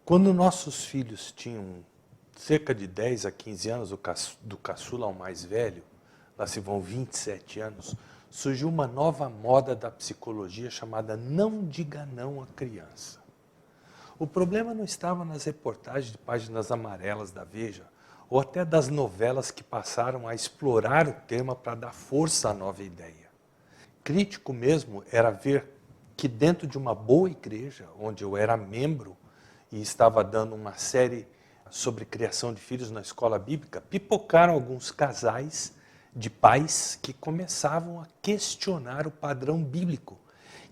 Quando nossos filhos tinham cerca de 10 a 15 anos, do caçula ao mais velho, lá se vão 27 anos, surgiu uma nova moda da psicologia chamada não diga não à criança. O problema não estava nas reportagens de páginas amarelas da Veja, ou até das novelas que passaram a explorar o tema para dar força à nova ideia. Crítico mesmo era ver que dentro de uma boa igreja, onde eu era membro e estava dando uma série sobre criação de filhos na escola bíblica, pipocaram alguns casais de pais que começavam a questionar o padrão bíblico,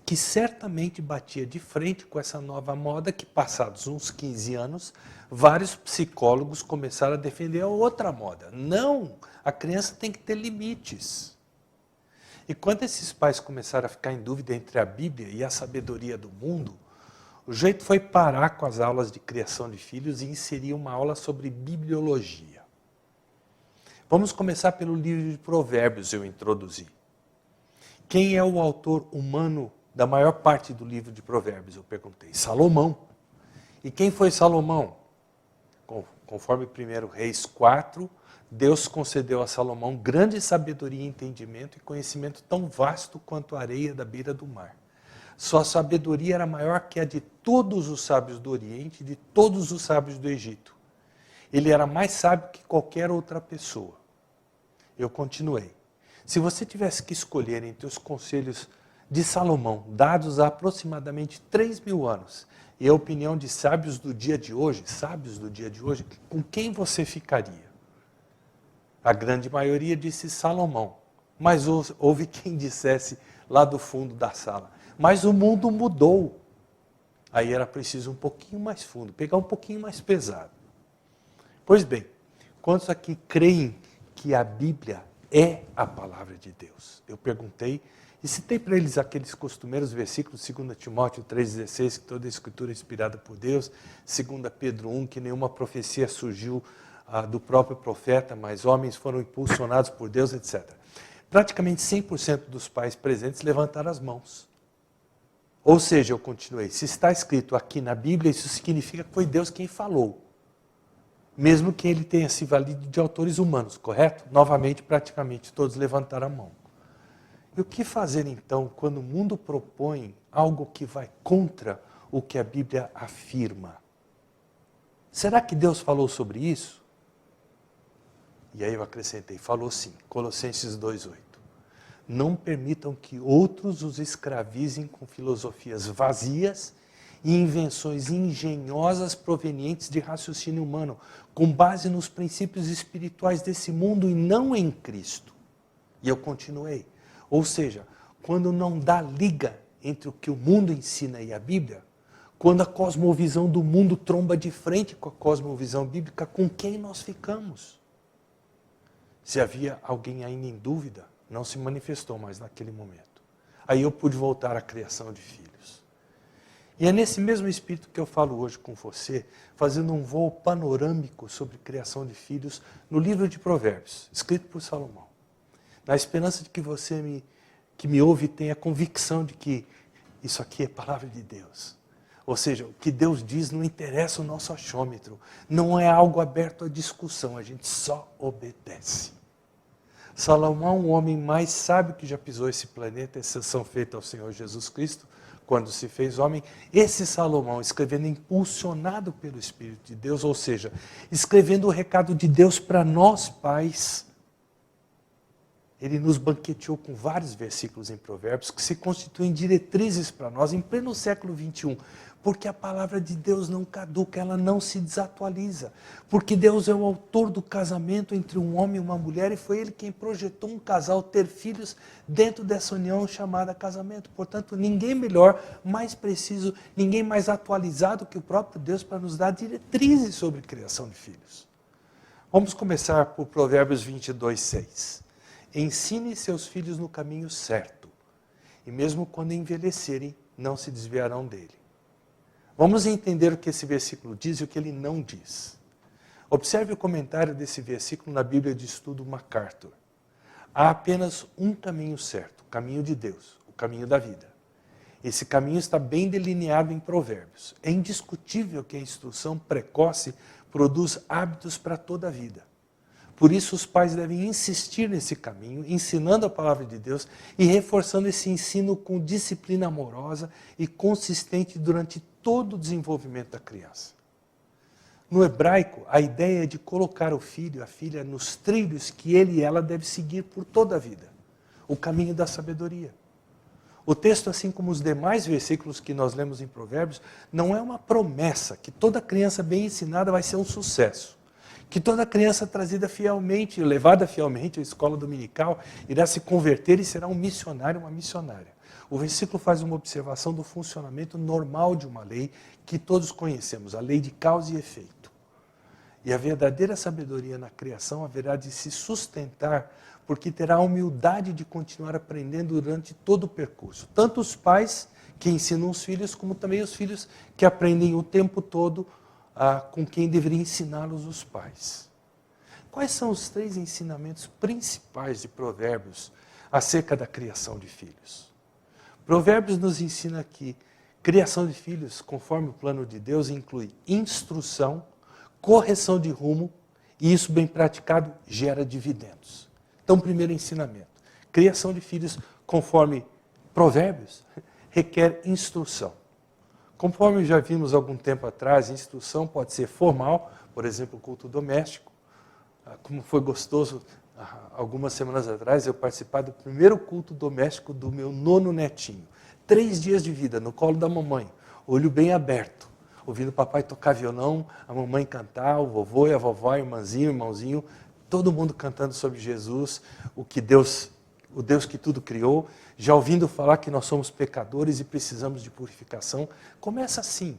que certamente batia de frente com essa nova moda que, passados uns 15 anos, vários psicólogos começaram a defender a outra moda. Não, a criança tem que ter limites. E quando esses pais começaram a ficar em dúvida entre a Bíblia e a sabedoria do mundo, o jeito foi parar com as aulas de criação de filhos e inserir uma aula sobre bibliologia. Vamos começar pelo livro de Provérbios, eu introduzi. Quem é o autor humano da maior parte do livro de Provérbios? Eu perguntei. Salomão. E quem foi Salomão? Conforme 1 Reis 4, Deus concedeu a Salomão grande sabedoria, entendimento e conhecimento tão vasto quanto a areia da beira do mar. Sua sabedoria era maior que a de todos os sábios do Oriente e de todos os sábios do Egito. Ele era mais sábio que qualquer outra pessoa. Eu continuei. Se você tivesse que escolher entre os conselhos de Salomão, dados há aproximadamente 3.000 anos, e a opinião de sábios do dia de hoje, com quem você ficaria? A grande maioria disse Salomão, mas houve quem dissesse lá do fundo da sala, mas o mundo mudou. Aí era preciso um pouquinho mais fundo, pegar um pouquinho mais pesado. Pois bem, quantos aqui creem que a Bíblia é a palavra de Deus? Eu perguntei e citei para eles aqueles costumeiros versículos, 2 Timóteo 3,16, que toda a escritura é inspirada por Deus, 2 Pedro 1, que nenhuma profecia surgiu do próprio profeta, mas homens foram impulsionados por Deus, etc. Praticamente 100% dos pais presentes levantaram as mãos. Ou seja, eu continuei, se está escrito aqui na Bíblia, isso significa que foi Deus quem falou. Mesmo que ele tenha se valido de autores humanos, correto? Novamente, praticamente todos levantaram a mão. E o que fazer então quando o mundo propõe algo que vai contra o que a Bíblia afirma? Será que Deus falou sobre isso? E aí eu acrescentei, falou sim, Colossenses 2,8. Não permitam que outros os escravizem com filosofias vazias e invenções engenhosas provenientes de raciocínio humano, com base nos princípios espirituais desse mundo e não em Cristo. E eu continuei. Ou seja, quando não dá liga entre o que o mundo ensina e a Bíblia, quando a cosmovisão do mundo tromba de frente com a cosmovisão bíblica, com quem nós ficamos? Se havia alguém ainda em dúvida, não se manifestou mais naquele momento. Aí eu pude voltar à criação de filhos. E é nesse mesmo espírito que eu falo hoje com você, fazendo um voo panorâmico sobre criação de filhos no livro de Provérbios, escrito por Salomão. Na esperança de que você que me ouve tenha convicção de que isso aqui é palavra de Deus. Ou seja, o que Deus diz não interessa o nosso achômetro, não é algo aberto à discussão, a gente só obedece. Salomão, o homem mais sábio que já pisou esse planeta, exceção feita ao Senhor Jesus Cristo, quando se fez homem, esse Salomão, escrevendo impulsionado pelo Espírito de Deus, ou seja, escrevendo o recado de Deus para nós pais, ele nos banqueteou com vários versículos em Provérbios que se constituem diretrizes para nós em pleno século XXI, porque a palavra de Deus não caduca, ela não se desatualiza, porque Deus é o autor do casamento entre um homem e uma mulher e foi Ele quem projetou um casal ter filhos dentro dessa união chamada casamento. Portanto, ninguém melhor, mais preciso, ninguém mais atualizado que o próprio Deus para nos dar diretrizes sobre criação de filhos. Vamos começar por Provérbios 22:6. Ensine seus filhos no caminho certo, e mesmo quando envelhecerem, não se desviarão dele. Vamos entender o que esse versículo diz e o que ele não diz. Observe o comentário desse versículo na Bíblia de Estudo MacArthur. Há apenas um caminho certo, o caminho de Deus, o caminho da vida. Esse caminho está bem delineado em Provérbios. É indiscutível que a instrução precoce produz hábitos para toda a vida. Por isso, os pais devem insistir nesse caminho, ensinando a palavra de Deus e reforçando esse ensino com disciplina amorosa e consistente durante todo o desenvolvimento da criança. No hebraico, a ideia é de colocar o filho, a filha, nos trilhos que ele e ela devem seguir por toda a vida. O caminho da sabedoria. O texto, assim como os demais versículos que nós lemos em Provérbios, não é uma promessa que toda criança bem ensinada vai ser um sucesso. Que toda criança trazida fielmente, levada fielmente à escola dominical, irá se converter e será um missionário, uma missionária. O versículo faz uma observação do funcionamento normal de uma lei que todos conhecemos, a lei de causa e efeito. E a verdadeira sabedoria na criação haverá de se sustentar, porque terá a humildade de continuar aprendendo durante todo o percurso. Tanto os pais que ensinam os filhos, como também os filhos que aprendem o tempo todo com quem deveria ensiná-los os pais. Quais são os 3 ensinamentos principais de Provérbios acerca da criação de filhos? Provérbios nos ensina que criação de filhos, conforme o plano de Deus, inclui instrução, correção de rumo, e isso bem praticado gera dividendos. Então, primeiro ensinamento, criação de filhos, conforme Provérbios, requer instrução. Conforme já vimos algum tempo atrás, a instrução pode ser formal, por exemplo, o culto doméstico. Como foi gostoso, algumas semanas atrás, eu participar do primeiro culto doméstico do meu 9º netinho. 3 dias de vida, no colo da mamãe, olho bem aberto, ouvindo o papai tocar violão, a mamãe cantar, o vovô e a vovó, a irmãzinho, o irmãozinho, todo mundo cantando sobre Jesus, o Deus que tudo criou, já ouvindo falar que nós somos pecadores e precisamos de purificação. Começa assim.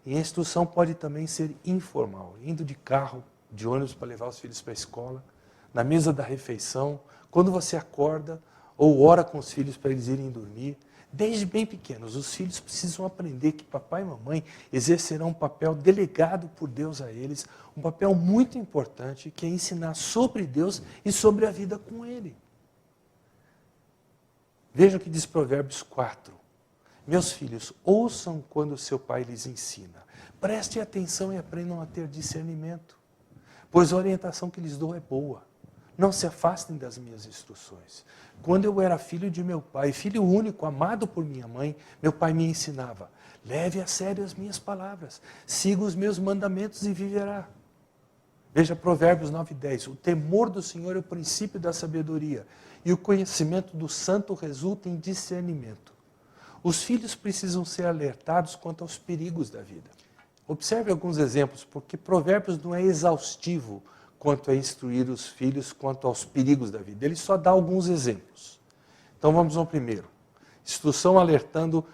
E a instrução pode também ser informal, indo de carro, de ônibus para levar os filhos para a escola, na mesa da refeição, quando você acorda, ou ora com os filhos para eles irem dormir. Desde bem pequenos, os filhos precisam aprender que papai e mamãe exercerão um papel delegado por Deus a eles, um papel muito importante, que é ensinar sobre Deus e sobre a vida com Ele. Veja o que diz Provérbios 4. Meus filhos, ouçam quando seu pai lhes ensina. Prestem atenção e aprendam a ter discernimento, pois a orientação que lhes dou é boa. Não se afastem das minhas instruções. Quando eu era filho de meu pai, filho único, amado por minha mãe, meu pai me ensinava, leve a sério as minhas palavras, siga os meus mandamentos e viverá. Veja Provérbios 9:10, o temor do Senhor é o princípio da sabedoria, e o conhecimento do santo resulta em discernimento. Os filhos precisam ser alertados quanto aos perigos da vida. Observe alguns exemplos, porque Provérbios não é exaustivo quanto a instruir os filhos quanto aos perigos da vida. Ele só dá alguns exemplos. Então vamos ao primeiro. Instrução alertando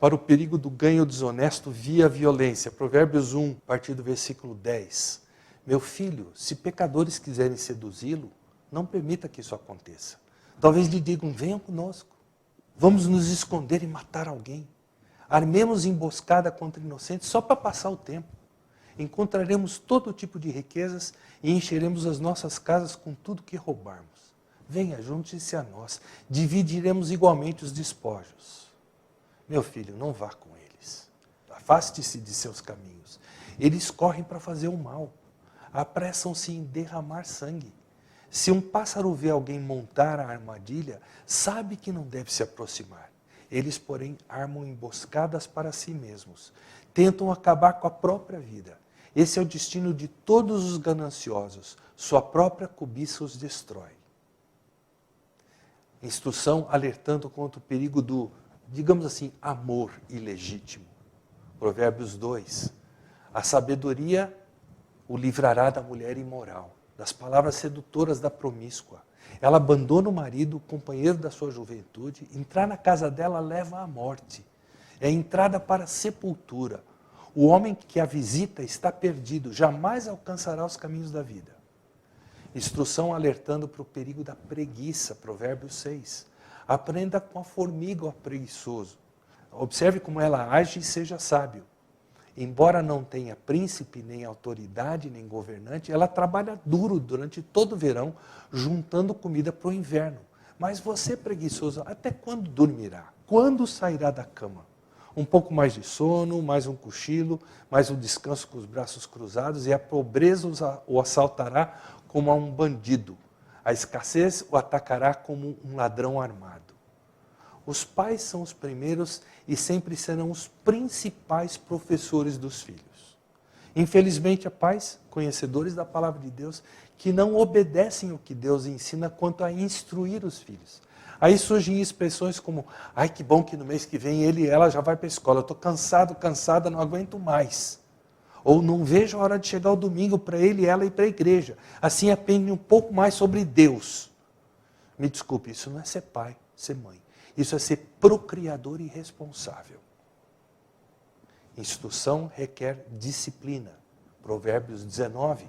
para o perigo do ganho desonesto via violência. Provérbios 1, a partir do versículo 10. Meu filho, se pecadores quiserem seduzi-lo, não permita que isso aconteça. Talvez lhe digam, venham conosco. Vamos nos esconder e matar alguém. Armemos emboscada contra inocentes só para passar o tempo. Encontraremos todo tipo de riquezas e encheremos as nossas casas com tudo que roubarmos. Venha, junte-se a nós. Dividiremos igualmente os despojos. Meu filho, não vá com eles. Afaste-se de seus caminhos. Eles correm para fazer o mal. Apressam-se em derramar sangue. Se um pássaro vê alguém montar a armadilha, sabe que não deve se aproximar. Eles, porém, armam emboscadas para si mesmos. Tentam acabar com a própria vida. Esse é o destino de todos os gananciosos. Sua própria cobiça os destrói. Instrução alertando contra o perigo do, digamos assim, amor ilegítimo. Provérbios 2. A sabedoria o livrará da mulher imoral, das palavras sedutoras da promíscua. Ela abandona o marido, o companheiro da sua juventude. Entrar na casa dela leva à morte. É a entrada para a sepultura. O homem que a visita está perdido, jamais alcançará os caminhos da vida. Instrução alertando para o perigo da preguiça, Provérbios 6. Aprenda com a formiga o preguiçoso. Observe como ela age e seja sábio. Embora não tenha príncipe, nem autoridade, nem governante, ela trabalha duro durante todo o verão, juntando comida para o inverno. Mas você, preguiçoso, até quando dormirá? quando sairá da cama? Um pouco mais de sono, mais um cochilo, mais um descanso com os braços cruzados, e a pobreza o assaltará como a um bandido. A escassez o atacará como um ladrão armado. Os pais são os primeiros e sempre serão os principais professores dos filhos. Infelizmente, há pais, conhecedores da palavra de Deus, que não obedecem o que Deus ensina quanto a instruir os filhos. Aí surgem expressões como, ai, que bom que no mês que vem ele e ela já vai para a escola, eu estou cansado, cansada, não aguento mais. Ou não vejo a hora de chegar o domingo para ele e ela ir para a igreja. Assim aprende um pouco mais sobre Deus. Me desculpe, isso não é ser pai, ser mãe. Isso é ser procriador e responsável. Instrução requer disciplina. Provérbios 19,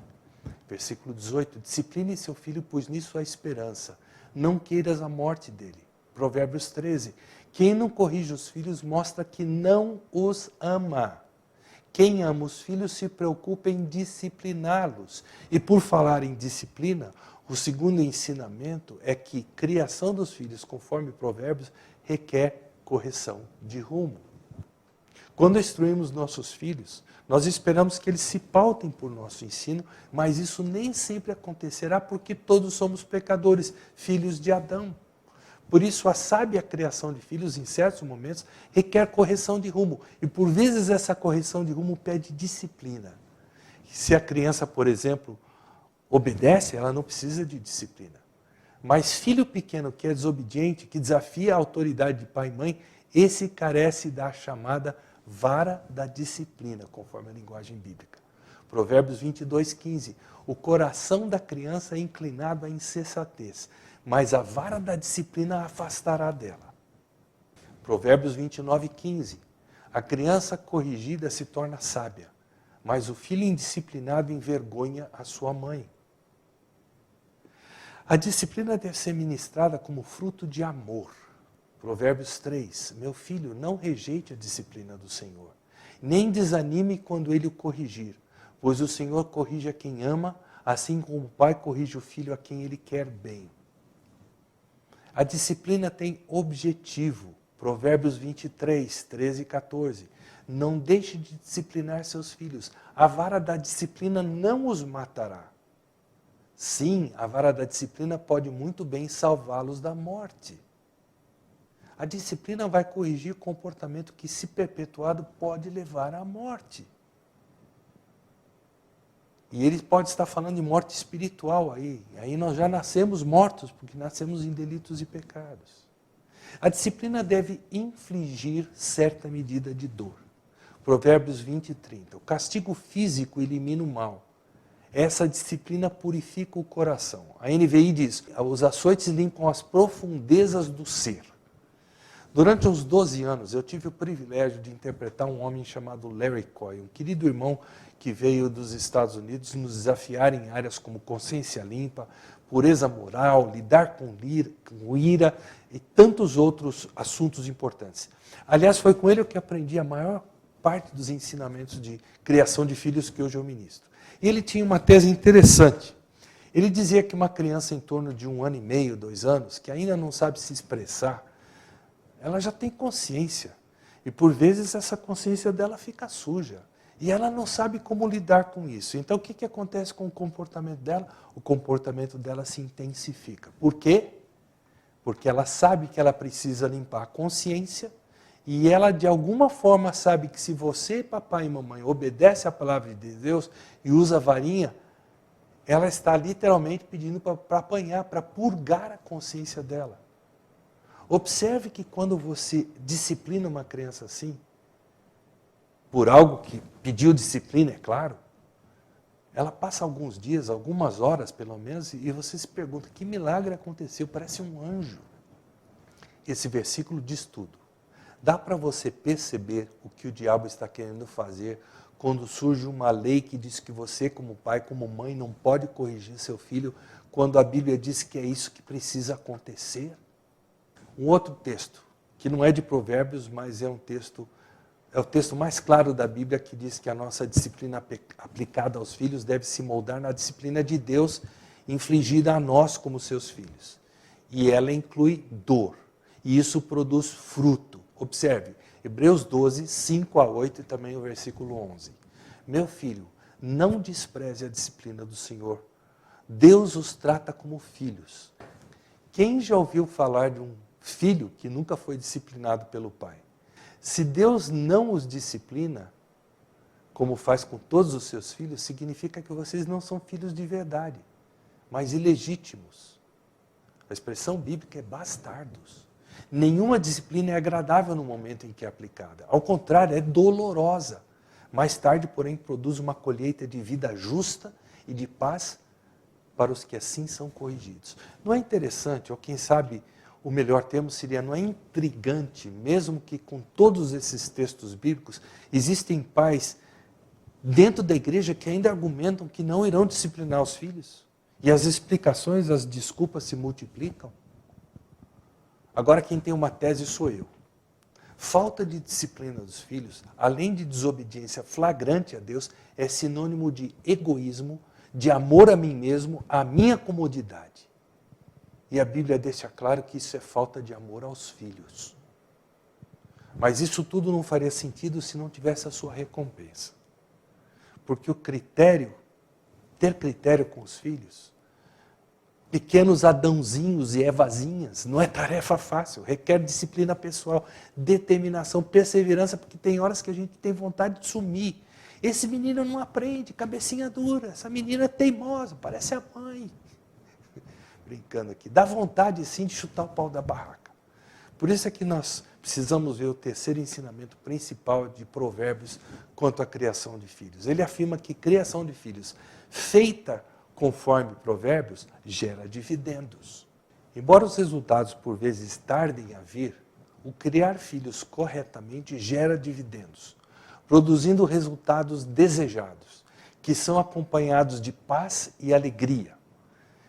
versículo 18. Discipline seu filho, pois nisso há esperança. Não queiras a morte dele. Provérbios 13. Quem não corrige os filhos mostra que não os ama. Quem ama os filhos se preocupa em discipliná-los. E por falar em disciplina, o segundo ensinamento é que criação dos filhos, conforme Provérbios, requer correção de rumo. Quando instruímos nossos filhos, nós esperamos que eles se pautem por nosso ensino, mas isso nem sempre acontecerá porque todos somos pecadores, filhos de Adão. Por isso, a sábia criação de filhos, em certos momentos, requer correção de rumo. E, por vezes, essa correção de rumo pede disciplina. Se a criança, por exemplo, obedece, ela não precisa de disciplina. Mas filho pequeno que é desobediente, que desafia a autoridade de pai e mãe, esse carece da chamada vara da disciplina, conforme a linguagem bíblica. Provérbios 22, 15. O coração da criança é inclinado à insensatez, mas a vara da disciplina a afastará dela. Provérbios 29, 15. A criança corrigida se torna sábia, mas o filho indisciplinado envergonha a sua mãe. A disciplina deve ser ministrada como fruto de amor. Provérbios 3. Meu filho, não rejeite a disciplina do Senhor, nem desanime quando ele o corrigir, pois o Senhor corrige a quem ama, assim como o pai corrige o filho a quem ele quer bem. A disciplina tem objetivo. Provérbios 23, 13 e 14. Não deixe de disciplinar seus filhos. A vara da disciplina não os matará. Sim, a vara da disciplina pode muito bem salvá-los da morte. A disciplina vai corrigir comportamento que, se perpetuado, pode levar à morte. E ele pode estar falando de morte espiritual aí. Aí nós já nascemos mortos, porque nascemos em delitos e pecados. A disciplina deve infligir certa medida de dor. Provérbios 20 e 30. O castigo físico elimina o mal. Essa disciplina purifica o coração. A NVI diz, os açoites limpam as profundezas do ser. Durante uns 12 anos, eu tive o privilégio de interpretar um homem chamado Larry Coy, um querido irmão que veio dos Estados Unidos nos desafiar em áreas como consciência limpa, pureza moral, lidar com ira e tantos outros assuntos importantes. Aliás, foi com ele que eu aprendi a maior parte dos ensinamentos de criação de filhos que hoje eu ministro. E ele tinha uma tese interessante. Ele dizia que uma criança em torno de 1 ano e meio, 2 anos, que ainda não sabe se expressar, ela já tem consciência. E por vezes essa consciência dela fica suja. E ela não sabe como lidar com isso. Então o que acontece com o comportamento dela? O comportamento dela se intensifica. Por quê? Porque ela sabe que ela precisa limpar a consciência e ela de alguma forma sabe que se você, papai e mamãe, obedece à palavra de Deus e usa a varinha, ela está literalmente pedindo para apanhar, para purgar a consciência dela. Observe que quando você disciplina uma criança assim, por algo que pediu disciplina, é claro, ela passa alguns dias, algumas horas pelo menos, e você se pergunta, que milagre aconteceu? Parece um anjo. Esse versículo diz tudo. Dá para você perceber o que o diabo está querendo fazer quando surge uma lei que diz que você, como pai, como mãe, não pode corrigir seu filho, quando a Bíblia diz que é isso que precisa acontecer? Um outro texto, que não é de Provérbios, mas é o texto mais claro da Bíblia, que diz que a nossa disciplina aplicada aos filhos deve se moldar na disciplina de Deus, infligida a nós como seus filhos. E ela inclui dor. E isso produz fruto. Observe, Hebreus 12, 5 a 8 e também o versículo 11. Meu filho, não despreze a disciplina do Senhor. Deus os trata como filhos. Quem já ouviu falar de um filho que nunca foi disciplinado pelo pai? Se Deus não os disciplina, como faz com todos os seus filhos, significa que vocês não são filhos de verdade, mas ilegítimos. A expressão bíblica é bastardos. Nenhuma disciplina é agradável no momento em que é aplicada. Ao contrário, é dolorosa. Mais tarde, porém, produz uma colheita de vida justa e de paz para os que assim são corrigidos. Não é interessante, ou quem sabe o melhor termo seria, não é intrigante, mesmo que com todos esses textos bíblicos, existem pais dentro da igreja que ainda argumentam que não irão disciplinar os filhos. E as explicações, as desculpas se multiplicam. Agora quem tem uma tese sou eu. Falta de disciplina dos filhos, além de desobediência flagrante a Deus, é sinônimo de egoísmo, de amor a mim mesmo, à minha comodidade. E a Bíblia deixa claro que isso é falta de amor aos filhos. Mas isso tudo não faria sentido se não tivesse a sua recompensa. Porque o critério, ter critério com os filhos, pequenos Adãozinhos e Evazinhas, não é tarefa fácil, requer disciplina pessoal, determinação, perseverança, porque tem horas que a gente tem vontade de sumir. Esse menino não aprende, cabecinha dura, essa menina é teimosa, parece a mãe. Brincando aqui, dá vontade sim de chutar o pau da barraca. Por isso é que nós precisamos ver o terceiro ensinamento principal de Provérbios quanto à criação de filhos. Ele afirma que criação de filhos feita conforme Provérbios gera dividendos. Embora os resultados por vezes tardem a vir, o criar filhos corretamente gera dividendos, produzindo resultados desejados, que são acompanhados de paz e alegria.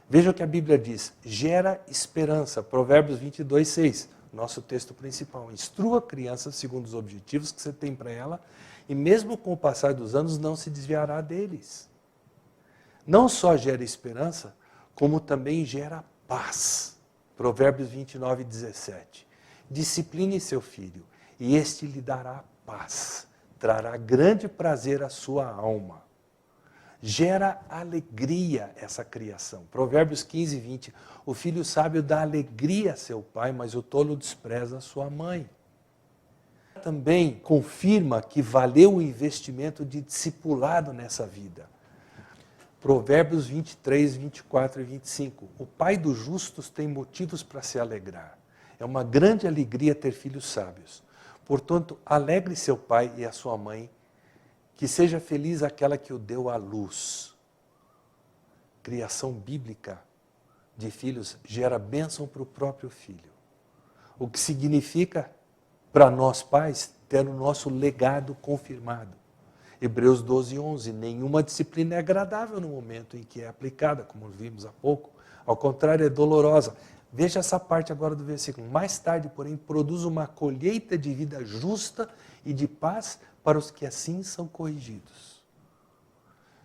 Veja o que a Bíblia diz, gera esperança, Provérbios 22, 6, nosso texto principal. Instrua a criança segundo os objetivos que você tem para ela, e mesmo com o passar dos anos não se desviará deles. Não só gera esperança, como também gera paz. Provérbios 29, 17. Discipline seu filho, e este lhe dará paz. Trará grande prazer à sua alma. Gera alegria essa criação. Provérbios 15, 20. O filho sábio dá alegria a seu pai, mas o tolo despreza a sua mãe. Também confirma que valeu o investimento de discipulado nessa vida. Provérbios 23, 24 e 25. O pai dos justos tem motivos para se alegrar. É uma grande alegria ter filhos sábios. Portanto, alegre seu pai e a sua mãe, que seja feliz aquela que o deu à luz. Criação bíblica de filhos gera bênção para o próprio filho. O que significa, para nós pais, ter o nosso legado confirmado. Hebreus 12, 11. Nenhuma disciplina é agradável no momento em que é aplicada, como vimos há pouco. Ao contrário, é dolorosa. Veja essa parte agora do versículo. Mais tarde, porém, produz uma colheita de vida justa e de paz para os que assim são corrigidos.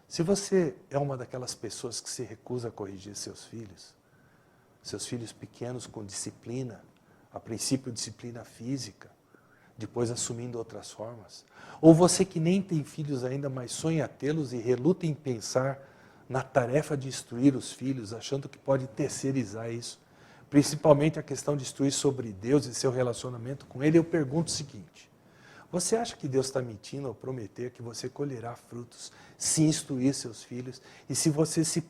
Se você é uma daquelas pessoas que se recusa a corrigir seus filhos pequenos com disciplina, a princípio disciplina física, depois assumindo outras formas, ou você que nem tem filhos ainda, mas sonha tê-los e reluta em pensar na tarefa de instruir os filhos, achando que pode terceirizar isso, principalmente a questão de instruir sobre Deus e seu relacionamento com Ele, eu pergunto o seguinte: você acha que Deus está mentindo ao prometer que você colherá frutos se instruir seus filhos e se você se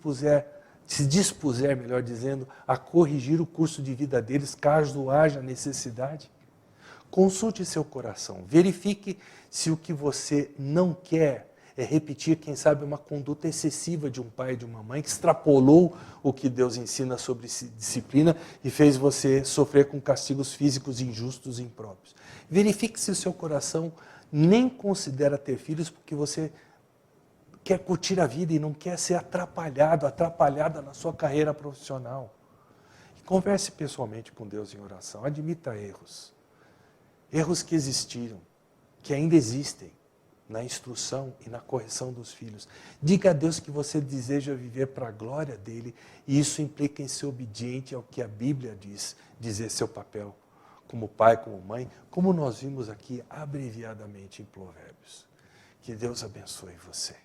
dispuser, melhor dizendo, a corrigir o curso de vida deles caso haja necessidade? Consulte seu coração, verifique se o que você não quer é repetir, quem sabe, uma conduta excessiva de um pai e de uma mãe que extrapolou o que Deus ensina sobre disciplina e fez você sofrer com castigos físicos injustos e impróprios. Verifique se o seu coração nem considera ter filhos porque você quer curtir a vida e não quer ser atrapalhada na sua carreira profissional. E converse pessoalmente com Deus em oração, admita erros. Erros que existiram, que ainda existem na instrução e na correção dos filhos. Diga a Deus que você deseja viver para a glória dele e isso implica em ser obediente ao que a Bíblia diz, dizer seu papel como pai, como mãe, como nós vimos aqui abreviadamente em Provérbios. Que Deus abençoe você.